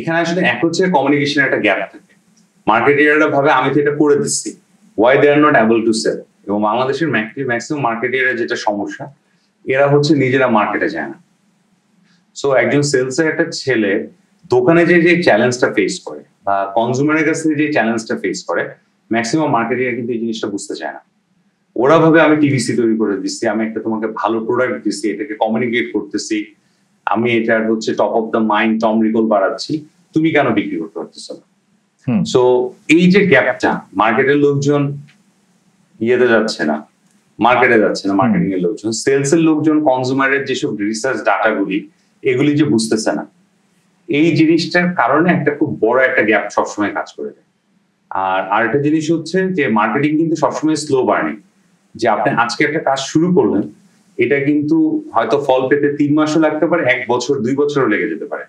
এখানে আসলে এক হচ্ছে কমিউনিকেশনের একটা গ্যাপ থাকে। মার্কেটিয়াররা ভাবে আমি তো এটা করে দিচ্ছি, why they are not able to sell. এবং বাংলাদেশের ম্যাক্সিমাম মার্কেটিয়ারের যেটা সমস্যা, এরা হচ্ছে নিজেরা মার্কেটে যায় না। সো একজন সেলসের একটা ছেলে দোকানে যে চ্যালেঞ্জটা ফেস করে বা কনজিউমারের কাছে যে চ্যালেঞ্জটা ফেস করে, ম্যাক্সিমাম মার্কেটিয়ার কিন্তু এই জিনিসটা বুঝতে চায় না। ওরা ভাবে আমি টিভিসি তৈরি করে দিচ্ছি, আমি একটা তোমাকে ভালো প্রোডাক্ট দিচ্ছি, এটাকে কমিউনিকেট করতেছি, আমি এটার হচ্ছে top of the mind TOM recall বাড়াচ্ছি, তুমি কেন বিক্রি করতে পারতেছ না? সো এই যে গ্যাপটা, মার্কেটের লোকজন ইয়েতে যাচ্ছে না, মার্কেটে যাচ্ছে না, মার্কেটিং এর লোকজন, সেলস এর লোকজন কনজিউমারের যেসব রিসার্চ ডাটাগুলি এগুলি যে বুঝতেছে না, এই জিনিসটার কারণে একটা খুব বড় একটা গ্যাপ সবসময় কাজ করে যায়। আর আরেকটা জিনিস হচ্ছে যে মার্কেটিং কিন্তু সবসময় স্লো বার্নিং। যে আপনি আজকে একটা কাজ শুরু করলেন, এটা কিন্তু হয়তো ফল পেতে 3 মাসও লাগতে পারে, 1 বছর 2 বছরও লেগে যেতে পারে।